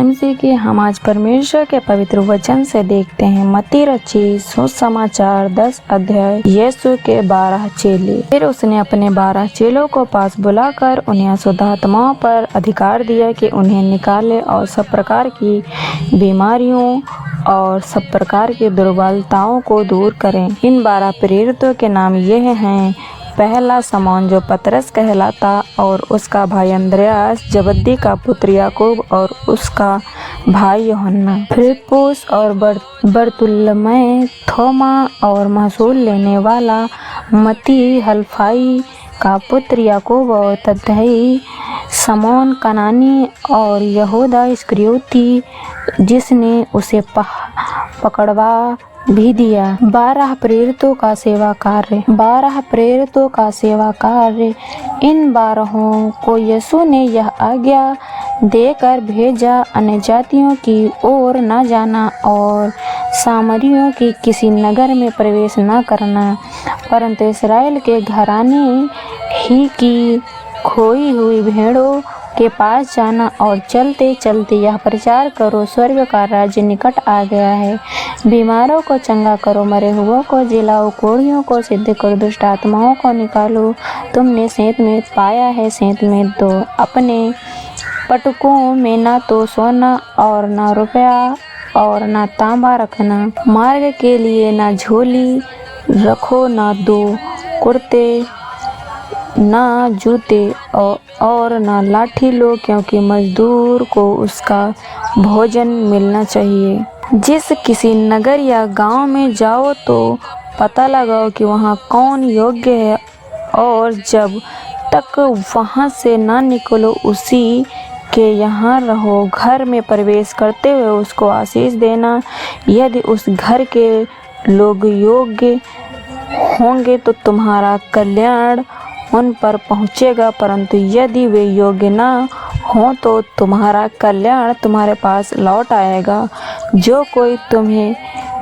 Time से कि हम आज परमेश्वर के पवित्र वचन से देखते हैं मत्ती रचित सुसमाचार 10 अध्याय। यीशु के 12 चेले। फिर उसने अपने 12 चेलों को पास बुलाकर उन्हें अशुद्ध आत्माओं पर अधिकार दिया कि उन्हें निकाले और सब प्रकार की बीमारियों और सब प्रकार की दुर्बलताओं को दूर करें। इन 12 प्रेरितों के नाम यह हैं: पहला, शमौन जो पतरस कहलाता और उसका भाई अंद्रयास, जबदी का पुत्र याकूब और उसका भाई यूहन्ना, फिलिप्पुस और बरतुल्मै, थोमा और महसूल लेने वाला मत्ती, हलफाई का पुत्र याकूब और तद्दै, शमौन कनानी और यहूदा इस्करियोती जिसने उसे पकड़वा भी दिया। 12 प्रेरितों का सेवा कार्य। 12 प्रेरितों का सेवा कार्य। इन 12 को यीशु ने यह आज्ञा देकर भेजा, अन्य जातियों की ओर न जाना और सामरियों की किसी नगर में प्रवेश न करना, परंतु इस्राएल के घराने ही की खोई हुई भेड़ों के पास जाना और चलते चलते यह प्रचार करो, स्वर्ग का राज्य निकट आ गया है। बीमारों को चंगा करो, मरे हुओं को जिलाओ, कोढ़ियों को सिद्ध करो, दुष्ट आत्माओं को निकालो। तुमने सेंत में पाया है सेंत में दो। अपने पटकों में न तो सोना और न रुपया और न तांबा रखना। मार्ग के लिए न झोली रखो, न 2 कुर्ते, न जूते और न लाठी लो, क्योंकि मजदूर को उसका भोजन मिलना चाहिए। जिस किसी नगर या गांव में जाओ तो पता लगाओ कि वहाँ कौन योग्य है, और जब तक वहाँ से ना निकलो उसी के यहाँ रहो। घर में प्रवेश करते हुए उसको आशीष देना। यदि उस घर के लोग योग्य होंगे तो तुम्हारा कल्याण उन पर पहुँचेगा, परंतु यदि वे योग्य ना हो तो तुम्हारा कल्याण तुम्हारे पास लौट आएगा। जो कोई तुम्हें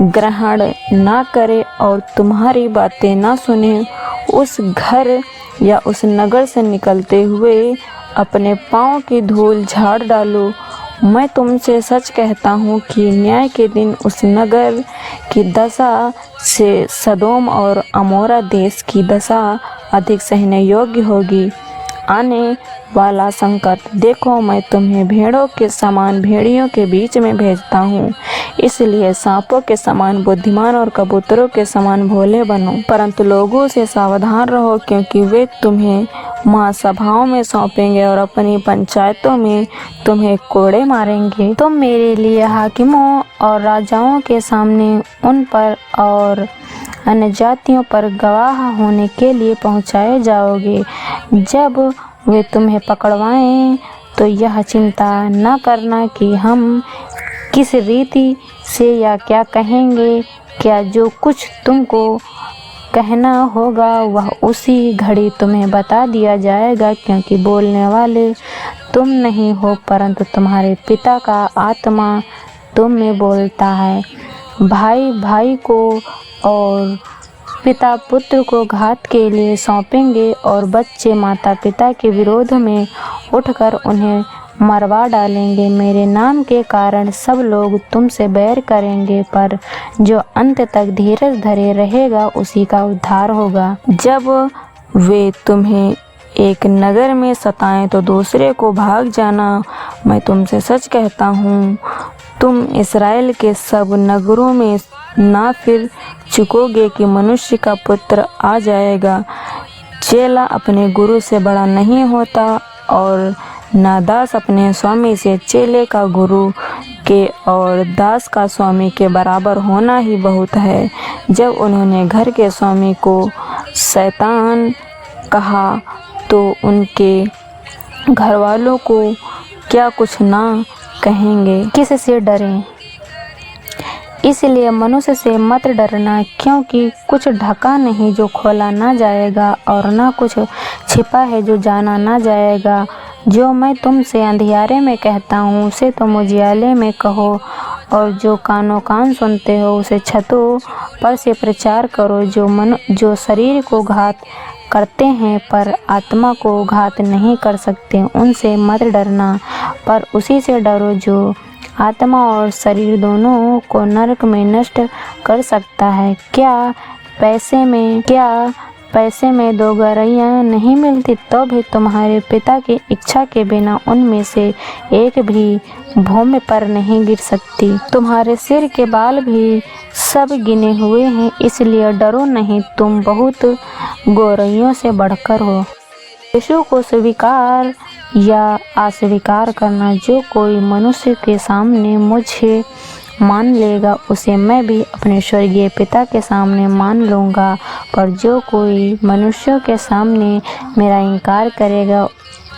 ग्रहण ना करे और तुम्हारी बातें ना सुने, उस घर या उस नगर से निकलते हुए अपने पाँव की धूल झाड़ डालो। मैं तुमसे सच कहता हूँ कि न्याय के दिन उस नगर की दशा से सदोम और अमोरा देश की दशा अधिक सहने योग्य होगी। आने वाला संकट देखो, मैं तुम्हें भेड़ों के समान भेड़ियों के बीच में भेजता हूँ। इसलिए सांपों के समान बुद्धिमान और कबूतरों के समान भोले बनो। परंतु लोगों से सावधान रहो, क्योंकि वे तुम्हें महासभाओं में सौंपेंगे और अपनी पंचायतों में तुम्हें कोड़े मारेंगे। तुम मेरे लिए हाकिमों और राजाओं के सामने उन पर और अन्य जातियों पर गवाह होने के लिए पहुँचाए जाओगे। जब वे तुम्हें पकड़वाएं तो यह चिंता न करना कि हम किस रीति से या क्या कहेंगे। क्या जो कुछ तुमको कहना होगा वह उसी घड़ी तुम्हें बता दिया जाएगा, क्योंकि बोलने वाले तुम नहीं हो परंतु तुम्हारे पिता का आत्मा तुम में बोलता है। भाई भाई को और पिता पुत्र को घात के लिए सौंपेंगे और बच्चे माता पिता के विरोध में उठकर उन्हें मरवा डालेंगे। मेरे नाम के कारण सब लोग तुमसे बैर करेंगे, पर जो अंत तक धीरज धरे रहेगा उसी का उद्धार होगा। जब वे तुम्हें एक नगर में सताएं तो दूसरे को भाग जाना। मैं तुमसे सच कहता हूँ, तुम इस्राएल के सब नगरों में ना फिर चुकोगे कि मनुष्य का पुत्र आ जाएगा। चेला अपने गुरु से बड़ा नहीं होता और ना दास अपने स्वामी से। चेले का गुरु के और दास का स्वामी के बराबर होना ही बहुत है। जब उन्होंने घर के स्वामी को शैतान कहा तो उनके घरवालों को क्या कुछ ना कहेंगे। किससे डरें? इसलिए मनुष्य से मत डरना, क्योंकि कुछ ढका नहीं जो खोला ना जाएगा और ना कुछ छिपा है जो जाना ना जाएगा। जो मैं तुमसे अंधियारे में कहता हूँ उसे तुम उजियाले में कहो, और जो कानों कान सुनते हो उसे छतों पर से प्रचार करो। जो शरीर को घात करते हैं पर आत्मा को घात नहीं कर सकते, उनसे मत डरना, पर उसी से डरो जो आत्मा और शरीर दोनों को नरक में नष्ट कर सकता है। क्या पैसे में दो गौरैया नहीं मिलती तो भी तुम्हारे पिता की इच्छा के बिना उनमें से एक भी भूमि पर नहीं गिर सकती। तुम्हारे सिर के बाल भी सब गिने हुए हैं, इसलिए डरो नहीं, तुम बहुत गौरैयों से बढ़कर हो। यीशु को स्वीकार या अस्वीकार करना, जो कोई मनुष्य के सामने मुझे मान लेगा उसे मैं भी अपने स्वर्गीय पिता के सामने मान लूँगा, पर जो कोई मनुष्यों के सामने मेरा इनकार करेगा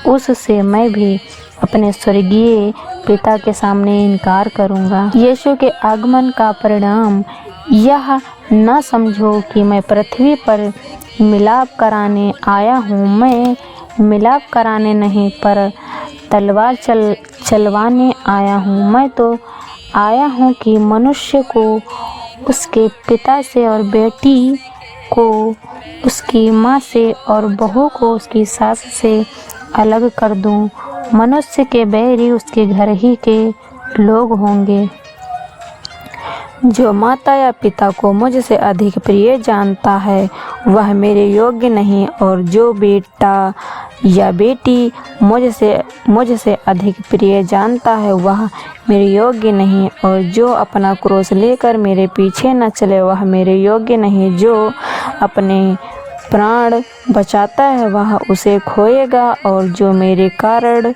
उससे मैं भी अपने स्वर्गीय पिता के सामने इनकार करूँगा। यीशु के आगमन का परिणाम यह न समझो कि मैं पृथ्वी पर मिलाप कराने आया हूँ। मैं मिलाप कराने नहीं पर तलवार चलवाने आया हूँ। मैं तो आया हूँ कि मनुष्य को उसके पिता से और बेटी को उसकी माँ से और बहू को उसकी सास से अलग कर दूँ। मनुष्य के बैरी उसके घर ही के लोग होंगे। जो माता या पिता को मुझसे अधिक प्रिय जानता है वह मेरे योग्य नहीं, और जो बेटा या बेटी मुझसे अधिक प्रिय जानता है वह मेरे योग्य नहीं, और जो अपना क्रूस लेकर मेरे पीछे न चले वह मेरे योग्य नहीं। जो अपने प्राण बचाता है वह उसे खोएगा, और जो मेरे कारण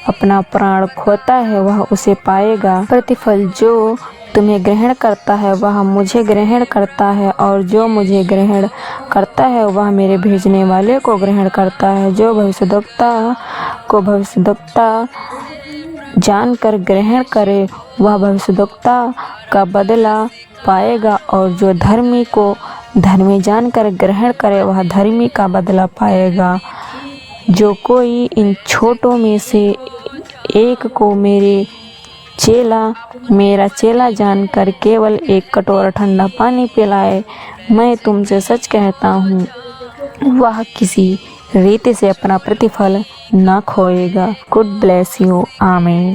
अपना प्राण खोता है वह उसे पाएगा। प्रतिफल जो तुम्हें ग्रहण करता है वह मुझे ग्रहण करता है, और जो मुझे ग्रहण करता है वह मेरे भेजने वाले को ग्रहण करता है। जो भविष्यद्वक्ता को भविष्यद्वक्ता जानकर ग्रहण करे वह भविष्यद्वक्ता का बदला पाएगा, और जो धर्मी को धर्मी जानकर ग्रहण करे वह धर्मी का बदला पाएगा। जो कोई इन छोटों में से एक को मेरा चेला जानकर केवल एक कटोरा ठंडा पानी पिलाए, मैं तुमसे सच कहता हूँ वह किसी रीति से अपना प्रतिफल न खोएगा। Good bless you. आमीन।